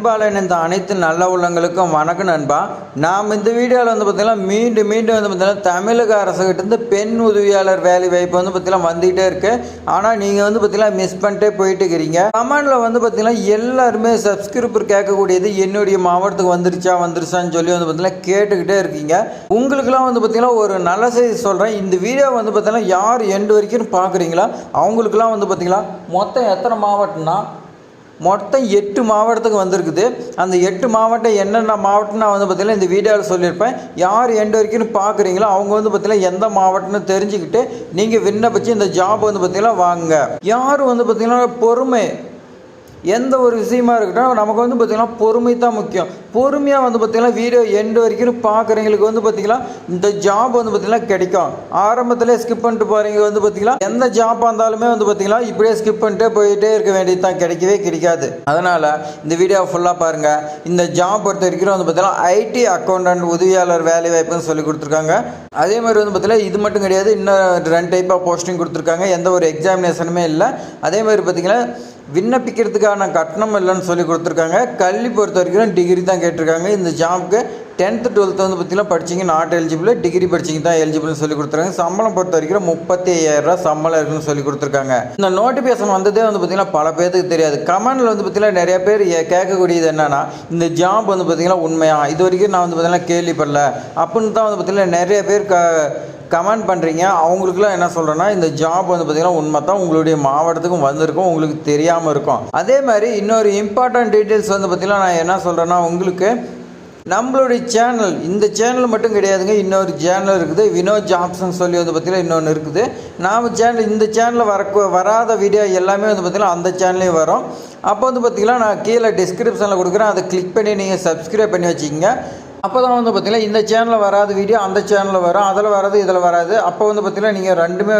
பாலன் இந்த அனைத்து நல்ல உள்ளங்களுக்கும் வணக்கம் நண்பா. நாம் இந்த வீடியோவில் வந்து பார்த்திங்கன்னா மீண்டும் வந்து பார்த்திங்கன்னா தமிழக அரசுகிட்டேருந்து பெண் உதவியாளர் வேலை வாய்ப்பு வந்து பார்த்திங்கன்னா வந்துகிட்டே இருக்குது. ஆனால் நீங்கள் வந்து பார்த்திங்கன்னா மிஸ் பண்ணிட்டே போயிட்டு இருக்கிறீங்க. கமெண்டில் வந்து பார்த்திங்கன்னா எல்லாருமே சப்ஸ்கிரைபர் கேட்கக்கூடியது என்னுடைய மாவட்டத்துக்கு வந்துருச்சான்னு சொல்லி வந்து பார்த்திங்கன்னா கேட்டுக்கிட்டே இருக்கீங்க. உங்களுக்குலாம் வந்து பார்த்திங்கன்னா ஒரு நல்ல செய்தி சொல்கிறேன். இந்த வீடியோ வந்து பார்த்திங்கன்னா யார் எண்டு வரைக்கும் பார்க்குறீங்களா அவங்களுக்குலாம் வந்து பார்த்திங்கன்னா மொத்தம் எத்தனை மாவட்டம்னா மொத்தம் 8 மாவட்டத்துக்கு வந்திருக்குது. அந்த 8 மாவட்டம் என்னென்ன மாவட்டம்னு நான் வந்து பார்த்திங்கன்னா இந்த வீடியோவில் சொல்லியிருப்பேன். யார் எண்டு வரைக்கும் பார்க்குறீங்களோ அவங்க வந்து பார்த்திங்கன்னா எந்த மாவட்டம்னு தெரிஞ்சுக்கிட்டு நீங்கள் விண்ணப்பிச்சு இந்த ஜாப் வந்து பார்த்திங்கன்னா வாங்க. யார் வந்து பார்த்திங்கன்னா பொறுமை எந்த ஒரு விஷயமா இருக்கட்டும் நமக்கு வந்து பார்த்திங்கன்னா பொறுமை தான் முக்கியம். பொறுமையாக வந்து பார்த்திங்கன்னா வீடியோ எண்டு வரைக்கும் பார்க்குறவங்களுக்கு வந்து பார்த்திங்கன்னா இந்த ஜாப் வந்து பார்த்திங்கன்னா கிடைக்கும். ஆரம்பத்தில் ஸ்கிப் பண்ணிட்டு போகிறவங்க வந்து பார்த்திங்கன்னா எந்த ஜாப்பாக இருந்தாலுமே வந்து பார்த்திங்கன்னா இப்படியே ஸ்கிப் பண்ணிட்டே போயிட்டே இருக்க வேண்டியது தான், கிடைக்கவே கிடைக்காது. அதனால் இந்த வீடியோ ஃபுல்லாக பாருங்கள். இந்த ஜாப் பொறுத்த வரைக்கும் வந்து பார்த்திங்கன்னா ஐடி அக்கௌண்டன்ட் உதவியாளர் வேலை வாய்ப்புன்னு சொல்லி கொடுத்துருக்காங்க. அதே மாதிரி வந்து பார்த்திங்கன்னா இது மட்டும் கிடையாது, இன்னும் 2 டைப் ஆஃப் போஸ்டிங் கொடுத்துருக்காங்க. எந்த ஒரு எக்ஸாமினேஷனுமே இல்லை. அதே மாதிரி பார்த்திங்கன்னா விண்ணப்பிக்கிறதுக்கான கட்டணம் இல்லைன்னு சொல்லி கொடுத்துருக்காங்க. கல்வி பொறுத்த வரைக்கும் டிகிரி தான் கேட்டிருக்காங்க. இந்த ஜாப்க்கு 10th 12th வந்து பார்த்திங்கன்னா படிச்சிங்க நாட் எலிஜிபிள், டிகிரி படிச்சிங்க தான் எலிஜிபிள்னு சொல்லி கொடுத்துருக்காங்க. சம்பளம் பொறுத்த வரைக்கும் 35,000 சம்பளம் இருக்குன்னு சொல்லி கொடுத்துருக்காங்க. இந்த நோட்டிஃபிகேஷன் வந்ததே வந்து பார்த்திங்கன்னா பல பேருக்கு தெரியாது. கமெண்டில் வந்து பார்த்திங்கன்னா நிறைய பேர் கேட்கக்கூடியது என்னென்னா இந்த ஜாப் வந்து பார்த்திங்கன்னா உண்மையா, இது வரைக்கும் நான் வந்து பார்த்திங்கன்னா கேள்விப்படல அப்படின்னு தான் வந்து பார்த்திங்கன்னா நிறைய பேர் கமெண்ட் பண்ணுறீங்க. அவங்களுக்குலாம் என்ன சொல்கிறேன்னா இந்த ஜாப் வந்து பார்த்திங்கன்னா உண்மை தான், உங்களுடைய மாவட்டத்துக்கும் வந்திருக்கும், உங்களுக்கு தெரியாமல் இருக்கும். அதே மாதிரி இன்னொரு இம்பார்ட்டன்ட் டீட்டெயில்ஸ் வந்து பார்த்திங்கன்னா நான் என்ன சொல்கிறேன்னா உங்களுக்கு நம்மளுடைய சேனல், இந்த சேனல் மட்டும் கிடையாதுங்க, இன்னொரு சேனல் இருக்குது வினோத் ஜாப்ஸ்ன்னு சொல்லி வந்து பார்த்திங்கன்னா இன்னொன்று இருக்குது. நாம் சேனல் இந்த சேனலில் வராத வீடியோ எல்லாமே வந்து பார்த்திங்கன்னா அந்த சேனல்லையும் வரும். அப்போ வந்து பார்த்திங்கன்னா நான் கீழே டிஸ்கிரிப்ஷனில் கொடுக்குறேன், அதை கிளிக் பண்ணி நீங்கள் சப்ஸ்கிரைப் பண்ணி வச்சுக்கிங்க. அப்போ தான் வந்து பார்த்திங்கன்னா இந்த சேனலில் வராத வீடியோ அந்த சேனலில் வரும், அதில் வராது இதில் வராது. அப்போ வந்து பார்த்திங்கன்னா நீங்கள் ரெண்டுமே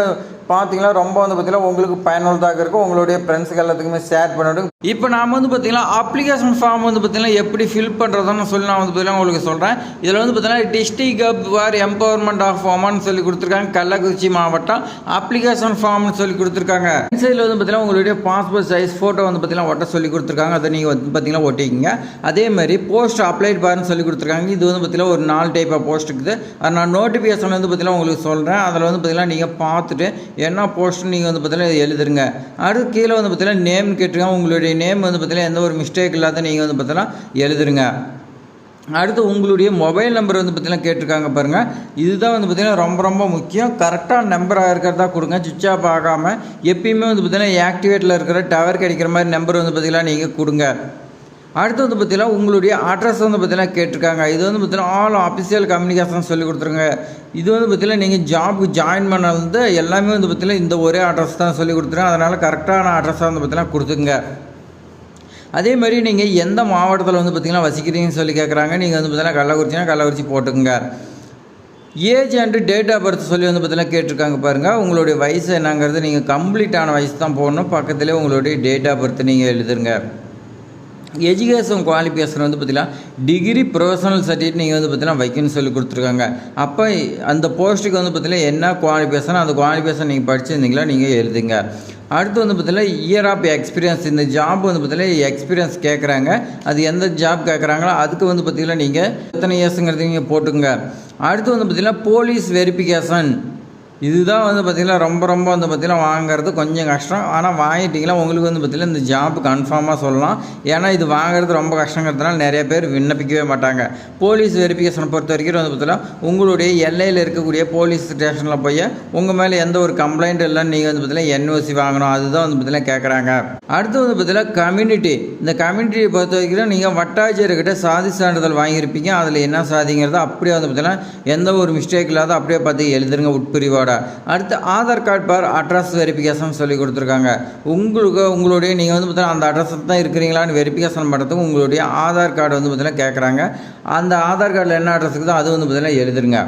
பார்த்தீங்கன்னா ரொம்ப வந்து பார்த்திங்கன்னா உங்களுக்கு பயனுள்ளதாக இருக்கும். உங்களுடைய ஃப்ரெண்ட்ஸுக்கு எல்லாத்துக்குமே ஷேர் பண்ணிவிடுங்க. இப்போ நாம் வந்து பார்த்திங்கன்னா அப்ளிகேஷன் ஃபார்ம் வந்து பார்த்திங்கன்னா எப்படி ஃபில் பண்ணுறதுன்னு சொல்லி நான் வந்து பார்த்திங்கன்னா உங்களுக்கு சொல்கிறேன். இதில் வந்து பார்த்திங்கன்னா district hub for empowerment of women சொல்லி கொடுத்துருக்காங்க. கள்ளக்குறிச்சி மாவட்டம் அப்ளிகேஷன் ஃபார்ம்னு சொல்லி கொடுத்துருக்காங்க. சைடில் வந்து பார்த்திங்கன்னா உங்களுடைய பாஸ்போர்ட் சைஸ் ஃபோட்டோ வந்து பார்த்திங்கன்னா ஒட்ட சொல்லி கொடுத்துருக்காங்க. அதை நீங்கள் வந்து பார்த்திங்கன்னா ஒட்டிக்கிங்க. அதே மாதிரி போஸ்ட் அப்ளைட் பார்னு சொல்லி கொடுத்துருக்காங்க. இது வந்து பார்த்திங்கன்னா ஒரு 4 டைப் ஆஃப் போஸ்ட் இருக்குது. அது நான் நோட்டிஃபிகேஷன் வந்து பார்த்திங்கன்னா உங்களுக்கு சொல்கிறேன். அதில் வந்து பார்த்திங்கன்னா நீங்கள் பார்த்துட்டு என்ன போஸ்ட் நீங்கள் வந்து பார்த்திங்கன்னா எழுதுருங்க. அடுத்து கீழே வந்து பார்த்திங்கன்னா நேம் கேட்டுருங்க. உங்களுடைய நேம் வந்து பார்த்திங்கன்னா எந்த ஒரு மிஸ்டேக் இல்லாத நீங்கள் வந்து பார்த்திங்கன்னா எழுதுருங்க. அடுத்து உங்களுடைய மொபைல் நம்பர் வந்து பார்த்திங்கன்னா கேட்டிருக்காங்க பாருங்கள். இதுதான் வந்து பார்த்திங்கன்னா ரொம்ப முக்கியம். கரெக்டான நம்பராக இருக்கிறதா கொடுங்க. சுவிட்ச் ஆஃப் ஆகாமல் எப்பயுமே வந்து பார்த்திங்கன்னா ஆக்டிவேட்டில் இருக்கிற டவர் கிடைக்கிற மாதிரி நம்பர் வந்து பார்த்திங்கன்னா நீங்கள் கொடுங்க. அடுத்து வந்து பார்த்திங்கன்னா உங்களுடைய அட்ரஸ் வந்து பார்த்திங்கன்னா கேட்டிருக்காங்க. இது வந்து பார்த்திங்கன்னா ஆல் ஆஃபீஷியல் கம்யூனிகேஷன் சொல்லி கொடுத்துருங்க. இது வந்து பார்த்திங்கன்னா நீங்கள் ஜாபுக்கு ஜாயின் பண்ணது எல்லாமே வந்து பார்த்திங்கன்னா இந்த ஒரே அட்ரஸ் தான் சொல்லி கொடுத்துருங்க. அதனால் கரெக்டான அட்ரஸாக வந்து பார்த்திங்கன்னா கொடுத்துங்க. அதே மாதிரி நீங்கள் எந்த மாவட்டத்தில் வந்து பார்த்திங்கன்னா வசிக்கிறீங்கன்னு சொல்லி கேட்குறாங்க. நீங்கள் வந்து பார்த்திங்கன்னா கள்ளக்குறிச்சி போட்டுக்குங்க. Age and date of birth சொல்லி வந்து பார்த்திங்கன்னா கேட்டிருக்காங்க பாருங்கள். உங்களுடைய வயசு என்னங்கிறது நீங்கள் கம்ப்ளீட்டான வயசு தான் போடணும். பக்கத்துலேயே உங்களுடைய டேட் ஆஃப் பர்த் நீங்கள் எழுதுங்க. எஜுகேஷன் குவாலிஃபிகேஷன் வந்து பார்த்திங்கன்னா டிகிரி ப்ரொஃபஷனல் சர்டிஃபிகேட் நீங்கள் வந்து பார்த்திங்கன்னா வைக்கணும்னு சொல்லி கொடுத்துருக்காங்க. அப்போ அந்த போஸ்ட்டுக்கு வந்து பார்த்திங்கன்னா என்ன குவாலிஃபிகேஷன் அந்த குவாலிஃபிகேஷன் நீங்கள் படிச்சிருந்தீங்களா நீங்கள் எழுதுங்க. அடுத்து வந்து பார்த்திங்கன்னா இயர் ஆஃப் எக்ஸ்பீரியன்ஸ். இந்த ஜாப் வந்து பார்த்திங்கன்னா எக்ஸ்பீரியன்ஸ் கேட்குறாங்க. அது எந்த ஜாப் கேட்குறாங்களோ அதுக்கு வந்து பார்த்திங்கன்னா நீங்கள் எத்தனை இயர்ஸுங்கிறது நீங்கள் போட்டுங்க. அடுத்து வந்து பார்த்திங்கன்னா போலீஸ் வெரிஃபிகேஷன். இதுதான் வந்து பார்த்திங்கன்னா ரொம்ப வந்து பார்த்திங்கன்னா வாங்குறது கொஞ்சம் கஷ்டம். ஆனால் வாங்கிட்டிங்கன்னா உங்களுக்கு வந்து பார்த்திங்கன்னா இந்த ஜாப் கன்ஃபார்மாக சொல்லலாம். ஏன்னா இது வாங்குறது ரொம்ப கஷ்டங்கிறதுனால நிறைய பேர் விண்ணப்பிக்கவே மாட்டாங்க. போலீஸ் வெரிஃபிகேஷனை பொறுத்த வரைக்கும் வந்து பார்த்திங்கன்னா உங்களுடைய எல்லையில் இருக்கக்கூடிய போலீஸ் ஸ்டேஷனில் போய் உங்கள் மேலே எந்த ஒரு கம்ப்ளைண்ட் இல்லைன்னு நீங்கள் வந்து பார்த்திங்கன்னா NOC வாங்கணும். அதுதான் வந்து பார்த்திங்கன்னா கேட்குறாங்க. அடுத்து வந்து பார்த்திங்கன்னா கம்யூனிட்டி. இந்த கம்யூனிட்டியை பொறுத்த வரைக்கும் நீங்கள் வட்டாட்சியர்கிட்ட சாதி சான்றிதழ் வாங்கியிருப்பீங்க. அதில் என்ன சாதிங்கிறத அப்படியே வந்து பார்த்திங்கன்னா எந்த ஒரு மிஸ்டேக் இல்லாத அப்படியே பார்த்து எழுதுருங்க உட்பிரிவோட. அடுத்து ஆதார் கார்டு பார் அட்ரஸ் வெரிஃபிகேஷன் சொல்லி கொடுத்துருக்காங்க. உங்களுடைய நீங்கள் வந்து பார்த்தீங்கன்னா அந்த அட்ரஸ் தான் இருக்கிறீங்களான்னு வெரிஃபிகேஷன் பண்ணுறதுக்கு உங்களுடைய ஆதார் கார்டு வந்து பார்த்தீங்கன்னா கேட்குறாங்க. அந்த ஆதார் கார்டில் என்ன அட்ரஸ் இருக்குதோ அது வந்து பார்த்தீங்கன்னா எழுதுருங்க.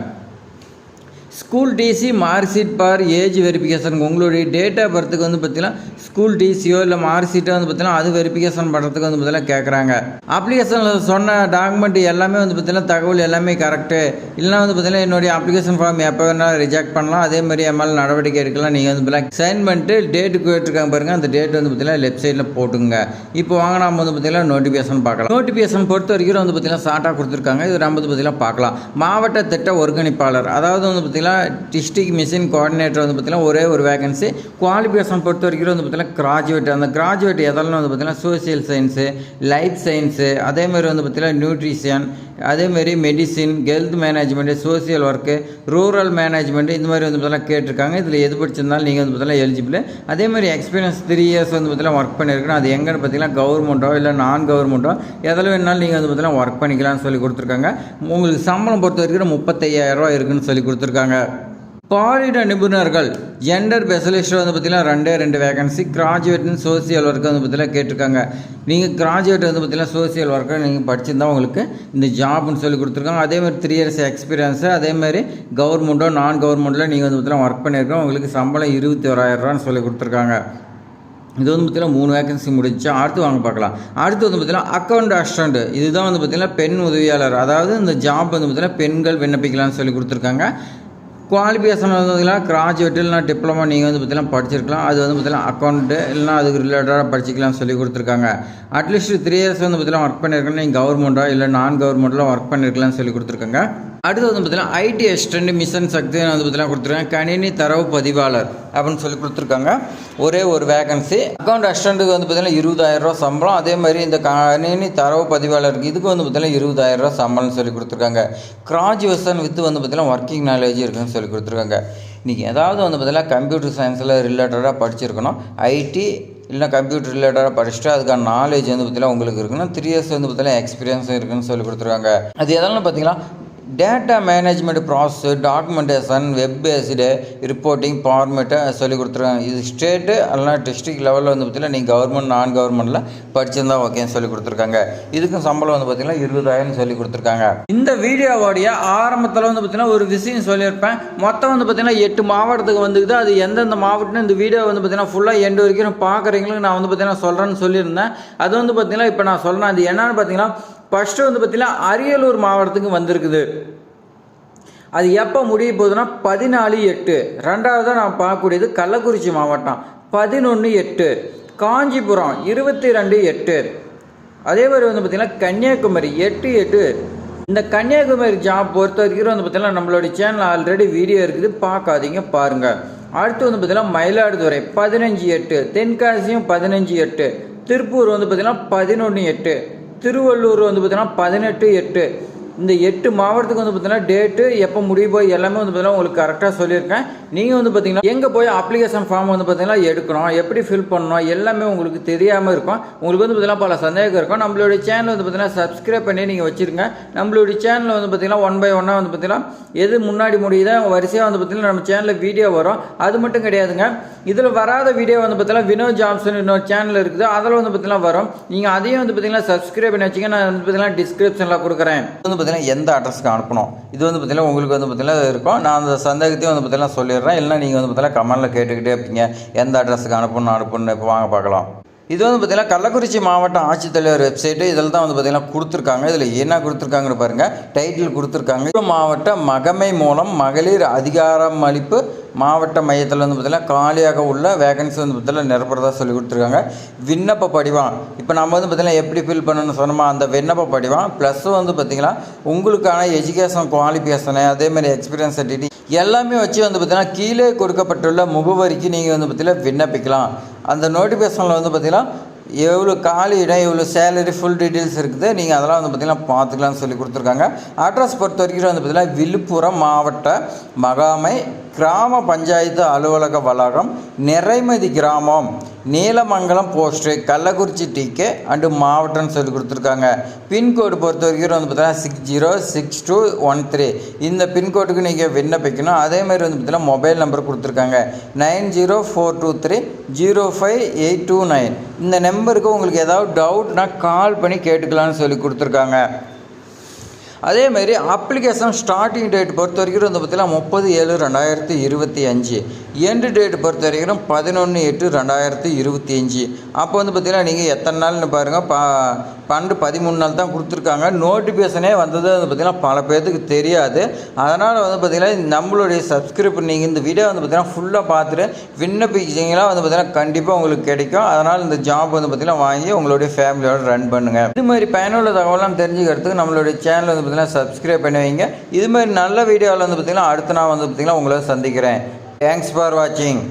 ஸ்கூல் டிசி மார்க் ஷீட் பார் ஏஜ் வெரிஃபிகேஷன் உங்களுடைய டேட் ஆஃப் பர்த்துக்கு வந்து பார்த்தீங்கன்னா ஸ்கூல் டிசியோ இல்லை மார்க் ஷீட்டோ வந்து பார்த்தீங்கன்னா அது வெரிஃபிகேஷன் பண்ணுறதுக்கு வந்து பார்த்தீங்கன்னா கேட்குறாங்க. அப்ளிகேஷனில் சொன்ன டாக்குமெண்ட் எல்லாமே வந்து பார்த்தீங்கன்னா தகவல் எல்லாமே கரெக்டு இல்லைனா வந்து பார்த்தீங்கன்னா என்னுடைய அப்ளிகேஷன் ஃபார்ம் எப்போ வேணாலும் ரிஜெக்ட் பண்ணலாம். அதே மாதிரி எம்எல் நடவடிக்கை எடுக்கலாம். நீங்கள் வந்து பார்த்தீங்கன்னா சைன் பண்ணிட்டு டேட்டு கேட்டிருக்காங்க பாருங்கள், அந்த டேட் வந்து பார்த்தீங்கன்னா லெஃப்ட் சைடில் போட்டுங்க. இப்போ வாங்க நம்ம வந்து பார்த்தீங்கன்னா நோட்டிஃபிகேஷன் பார்க்கலாம். நோட்டிஃபிகேஷன் பொறுத்த வரைக்கும் வந்து பார்த்தீங்கன்னா ஷார்ட்டாக கொடுத்துருக்காங்க. இது நம்ம வந்து பார்த்தீங்கன்னா பார்க்கலாம். மாவட்ட திட்ட ஒருங்கிணைப்பாளர் அதாவது வந்து பார்த்தீங்கன்னா டிஸ்ட்ரிக்ட் மிஷன் கோஆர்டினேட்டர் வந்து பார்த்தீங்கன்னா ஒரே ஒரு வேகன்சி. குவாலிஃபிகேஷன் பொறுத்த வரைக்கும் வந்து பார்த்தீங்கன்னா கிராஜுவேட். அந்த கிராஜுவேட் எதெல்லாம் வந்து பார்த்தீங்கன்னா சோசியல் சயின்ஸு, லைஃப் சயின்ஸு, அதேமாதிரி வந்து பார்த்தீங்கன்னா நியூட்ரிஷன், அதேமாரி medicine, health management, social work, rural management, இந்த மாதிரி வந்து பார்த்தீங்கன்னா கேட்டிருக்காங்க. இதில் எது படிச்சிருந்தாலும் நீங்கள் வந்து பார்த்தீங்கன்னா எலிஜிபிள். அதேமாதிரி எக்ஸ்பீரியன்ஸ் 3 இயர்ஸ் வந்து பார்த்தீங்கன்னா ஒர்க் பண்ணியிருக்கணும். அது எங்கன்னு பார்த்தீங்கன்னா கவர்மெண்ட்டோ இல்லை நான் கவர்மெண்ட்டோ எதில் வேணாலும் நீங்கள் வந்து பார்த்தீங்கன்னா ஒர்க் பண்ணிக்கலாம்னு சொல்லி கொடுத்துருக்காங்க. உங்களுக்கு சம்பளம் பொறுத்த வரைக்கும் 35,000 ரூபா இருக்குதுன்னு சொல்லி கொடுத்துருக்காங்க. பாலிட நிபுணர்கள் ஜெண்டர் ஸ்பெஷலிஸ்ட் வந்து பார்த்தீங்கன்னா 2 வேகன்சி. கிராஜுவேட்னு சோசியல் ஒர்க்கு வந்து பார்த்தீங்கன்னா கேட்டிருக்காங்க. நீங்கள் கிராஜுவேட் வந்து பார்த்தீங்கன்னா சோசியல் ஒர்க்கை நீங்கள் படிச்சிருந்தா உங்களுக்கு இந்த ஜாப்னு சொல்லி கொடுத்துருக்காங்க. அதேமாதிரி 3 இயர்ஸ் எக்ஸ்பீரியன்ஸு, அதேமாதிரி கவர்மெண்ட்டோ நான் கவர்மெண்ட்டில் நீங்கள் வந்து பார்த்தீங்கன்னா ஒர்க் பண்ணியிருக்கோம். உங்களுக்கு சம்பளம் 21,000 ரூபான்னு சொல்லி கொடுத்துருக்காங்க. இது வந்து பார்த்தீங்கன்னா 3 வேகன்சி முடிஞ்சு. அடுத்து வாங்க பார்க்கலாம். அடுத்து வந்து பார்த்தீங்கன்னா அக்கௌண்ட் அசிஸ்டண்ட். இதுதான் வந்து பார்த்தீங்கன்னா பெண் உதவியாளர். அதாவது இந்த ஜாப் வந்து பார்த்தீங்கன்னா பெண்கள் விண்ணப்பிக்கலாம்னு சொல்லி கொடுத்துருக்காங்க. குவாலிஃபிகேஷன் வந்து பார்த்தீங்கன்னா கிராஜுவேட் இல்லைனா டிப்ளமோ நீங்கள் வந்து பார்த்தீங்கன்னா படிச்சிருக்கலாம். அது வந்து பார்த்தீங்கன்னா அக்கௌண்ட்டு இல்லைனா அதுக்கு ரிலேட்டடாக படிச்சிக்கலாம்னு சொல்லி கொடுத்துருக்காங்க. அட்லீஸ்ட் 3 இயர்ஸ் வந்து பார்த்தீங்கன்னா ஒர்க் பண்ணியிருக்கணும். நீங்கள் கவர்மெண்ட்டோ இல்லை நான் கவர்மெண்ட்டில் ஒர்க் பண்ணியிருக்கலாம்னு சொல்லி கொடுத்துருக்காங்க. அடுத்து வந்து பார்த்தீங்கன்னா ஐடி அசிஸ்டண்ட் மிஷன் சக்தி வந்து பார்த்தீங்கன்னா கொடுத்துருக்காங்க. கணினி தரவு பதிவாளர் அப்படின்னு சொல்லி கொடுத்துருக்காங்க. ஒரே ஒரு வேகன்சி. அக்கௌண்ட் அசிஸ்டண்ட்டுக்கு வந்து பார்த்தீங்கன்னா 20,000 ரூபா சம்பளம். அதே மாதிரி இந்த கணினி தரவு பதிவாளருக்கு இதுக்கு வந்து பார்த்தீங்கன்னா 20,000 ரூபா சம்பளம்னு சொல்லி கொடுத்துருக்காங்க. கிராஜுவேஷன் வித் வந்து பார்த்தீங்கன்னா ஒர்க்கிங் நாலேஜ் இருக்குன்னு சொல்லி கொடுத்துருக்காங்க. இன்றைக்கி ஏதாவது வந்து பார்த்தீங்கன்னா கம்ப்யூட்டர் சயின்ஸில் ரிலேட்டடாக படிச்சிருக்கணும். ஐடி இல்லைனா கம்ப்யூட்டர் ரிலேட்டடாக படிச்சுட்டு அதுக்கான நாலேஜ் வந்து பார்த்தீங்கன்னா உங்களுக்கு இருக்குன்னா 3 இயர்ஸ் வந்து பார்த்தீங்கன்னா எக்ஸ்பீரியன்ஸ் இருக்குன்னு சொல்லி கொடுத்துருக்காங்க. அது எதெல்லாம் பார்த்தீங்கன்னா data management process, documentation, web based reporting ஃபார்மேட்டை சொல்லி கொடுத்துருக்காங்க. இது ஸ்டேட்டு அல்லனா டிஸ்ட்ரிக்ட் லெவலில் வந்து பார்த்தீங்கன்னா நீங்கள் கவர்மெண்ட் நான் கவர்மெண்ட்டில் படிச்சிருந்தா ஓகேன்னு சொல்லி கொடுத்துருக்காங்க. இதுக்கும் சம்பளம் வந்து பார்த்தீங்கன்னா 20,000 சொல்லி கொடுத்துருக்காங்க. இந்த வீடியோவோடைய ஆரம்பத்தில் வந்து பார்த்தீங்கன்னா ஒரு விஷயம் சொல்லியிருப்பேன். மொத்தம் வந்து பார்த்தீங்கன்னா 8 மாவட்டத்துக்கு வந்துக்குது. அது எந்தெந்த மாவட்டம் இந்த வீடியோ வந்து பார்த்தீங்கன்னா ஃபுல்லாக எண்டு வரைக்கும் பார்க்குறீங்களுக்கு நான் வந்து பார்த்தீங்கன்னா சொல்கிறேன்னு சொல்லியிருந்தேன். அது வந்து பார்த்தீங்கன்னா இப்போ நான் சொல்கிறேன். அது என்னன்னு பார்த்தீங்கன்னா ஃபஸ்ட்டு வந்து பார்த்தீங்கன்னா அரியலூர் மாவட்டத்துக்கு வந்திருக்குது. அது எப்போ முடிய போகுதுன்னா 14/8. ரெண்டாவதாக நான் பார்க்கக்கூடியது கள்ளக்குறிச்சி மாவட்டம் 11/8. காஞ்சிபுரம் 22/8. அதே மாதிரி வந்து பார்த்திங்கன்னா கன்னியாகுமரி 8/8. இந்த கன்னியாகுமரி ஜாப் பொறுத்த வரைக்கும் வந்து பார்த்திங்கன்னா நம்மளுடைய சேனல் ஆல்ரெடி வீடியோ இருக்குது, பார்க்காதீங்க, பாருங்கள். அடுத்து வந்து பார்த்திங்கன்னா மயிலாடுதுறை 15/8. தென்காசியும் 15/8. திருப்பூர் வந்து பார்த்திங்கன்னா 11/8. திருவள்ளூர் வந்து பார்த்தீங்கன்னா 18/8. இந்த 8 மாவட்டத்துக்கு வந்து பார்த்தீங்கன்னா டேட்டு எப்போ முடிய போய் எல்லாமே வந்து பார்த்தீங்கன்னா உங்களுக்கு கரெக்டாக சொல்லியிருக்கேன். நீங்கள் வந்து பார்த்தீங்கன்னா எங்கே போய் அப்ளிகேஷன் ஃபார்ம் வந்து பார்த்தீங்கன்னா எடுக்கணும், எப்படி ஃபில் பண்ணணும் எல்லாமே உங்களுக்கு தெரியாமல் இருக்கும். உங்களுக்கு வந்து பார்த்தீங்கன்னா பல சந்தேகம் இருக்கும். நம்மளுடைய சேனல் வந்து பார்த்தீங்கன்னா சப்ஸ்கிரைப் பண்ணி நீங்கள் வச்சுருங்க. நம்மளுடைய சேனல் வந்து பார்த்தீங்கன்னா 1 by 1 வந்து பார்த்தீங்கன்னா எது முன்னாடி முடியுதோ வரிசையாக வந்து பார்த்தீங்கன்னா நம்ம சேனலில் வீடியோ வரும். அது மட்டும் கிடையாதுங்க, இதில் வராத வீடியோ வந்து பார்த்தீங்கன்னா வினோத் ஜாப்ஸ்னு இன்னொரு சேனல் இருக்குது, அதில் வந்து பார்த்தீங்கன்னா வரும். நீங்கள் அதையும் வந்து பார்த்தீங்கன்னா சப்ஸ்கிரைப் பண்ணி வச்சுங்க. நான் வந்து பார்த்தீங்கன்னா டிஸ்கிரிப்ஷனில் கொடுக்குறேன். வந்து பார்த்தீங்கன்னா எந்த அட்ரஸ்க்கு அனுப்பணும் இது வந்து பார்த்தீங்கன்னா உங்களுக்கு வந்து பார்த்தீங்கன்னா இருக்கும். நான் அந்த சந்தேகத்தையும் வந்து பார்த்தீங்கன்னா சொல்லிடுறேன். இல்லைனா நீங்கள் வந்து பார்த்தீங்கன்னா கமெண்டில் கேட்டுக்கிட்டே இருப்பீங்க எந்த அட்ரஸுக்கு அனுப்பணும்னு. இப்போ வாங்க பார்க்கலாம். இது வந்து பார்த்தீங்கன்னா கள்ளக்குறிச்சி மாவட்ட ஆட்சித்தலைவர் வெப்சைட்டு. இதில் தான் வந்து பார்த்தீங்கன்னா கொடுத்துருக்காங்க. இதில் என்ன கொடுத்துருக்காங்கன்னு பாருங்கள். டைட்டில் கொடுத்துருக்காங்க, மாவட்ட மகமை மூலம் மகளிர் அதிகாரம் அளிப்பு மாவட்ட மையத்தில் வந்து பார்த்தீங்கன்னா காலியாக உள்ள வேகன்சி வந்து பார்த்தீங்கன்னா நிரப்புறதா சொல்லி கொடுத்துருக்காங்க. விண்ணப்ப படிவம் இப்போ நம்ம வந்து பார்த்தீங்கன்னா எப்படி ஃபில் பண்ணணும்னு சொன்னோமா அந்த விண்ணப்ப படிவம் ப்ளஸ் வந்து பார்த்தீங்கன்னா உங்களுக்கான எஜுகேஷன் குவாலிஃபிகேஷனு அதேமாதிரி எக்ஸ்பீரியன்ஸ் சர்டிஃபிகேட் எல்லாமே வச்சு வந்து பார்த்தீங்கன்னா கீழே கொடுக்கப்பட்டுள்ள முகவரிக்கு நீங்கள் வந்து பார்த்தீங்கன்னா விண்ணப்பிக்கலாம். அந்த நோட்டிஃபிகேஷனில் வந்து பார்த்தீங்கன்னா எவ்வளோ காலி இடம், எவ்வளோ சேலரி, ஃபுல் டீட்டெயில்ஸ் இருக்குது. நீங்கள் அதெல்லாம் வந்து பார்த்திங்கன்னா பார்த்துக்கலாம்னு சொல்லி கொடுத்துருக்காங்க. அட்ரஸ் பொறுத்த வரைக்கும் வந்து பார்த்திங்கன்னா விழுப்புரம் மாவட்ட மகாமை கிராம பஞ்சாயத்து அலுவலக வளாகம், நிறைமதி கிராமம், Neelamangalam post, Kallakurichi TK and மாவட்டம்னு சொல்லி கொடுத்துருக்காங்க. பின்கோடு பொறுத்த வரைக்கும் வந்து பார்த்தீங்கன்னா 606213. இந்த பின்கோடுக்கு நீங்கள் விண்ணப்பிக்கணும். அதேமாதிரி வந்து பார்த்தீங்கன்னா மொபைல் நம்பர் கொடுத்துருக்காங்க 9042305829. இந்த நம்பருக்கு உங்களுக்கு ஏதாவது டவுட்னா கால் பண்ணி கேட்டுக்கலாம்னு சொல்லி கொடுத்துருக்காங்க. அதேமாரி அப்ளிகேஷன் ஸ்டார்டிங் டேட் பொறுத்த வரைக்கும் வந்து பார்த்திங்கன்னா 30/7/2025, எண்டு டேட் பொறுத்த வரைக்கும் 11/8/2025. அப்போ வந்து பார்த்திங்கன்னா நீங்கள் எத்தனை நாள்னு பாருங்கள், 13 நாள் தான் கொடுத்துருக்காங்க. நோட்டிஃபிகேஷனே வந்தது வந்து பார்த்திங்கன்னா பல பேர்த்துக்கு தெரியாது. அதனால் வந்து பார்த்திங்கன்னா நம்மளுடைய சப்ஸ்கிரைப் நீங்கள் இந்த வீடியோ வந்து பார்த்திங்கன்னா ஃபுல்லாக பார்த்துட்டு விண்ணப்பிச்சிங்கன்னா வந்து பார்த்திங்கன்னா கண்டிப்பாக உங்களுக்கு கிடைக்கும். அதனால் இந்த ஜாப் வந்து பார்த்திங்கன்னா வாங்கி உங்களுடைய ஃபேமிலியோட ரன் பண்ணுங்கள். இது மாதிரி பயனுள்ள தகவலாம் தெரிஞ்சுக்கிறதுக்கு நம்மளுடைய சேனல் வந்து பார்த்திங்கன்னா சப்ஸ்கிரைப் பண்ணி வைங்க. இது மாதிரி நல்ல வீடியோவில் வந்து பார்த்திங்கன்னா அடுத்த நாள் வந்து பார்த்திங்கன்னா உங்களை சந்திக்கிறேன். தேங்க்ஸ் ஃபார் வாட்சிங்.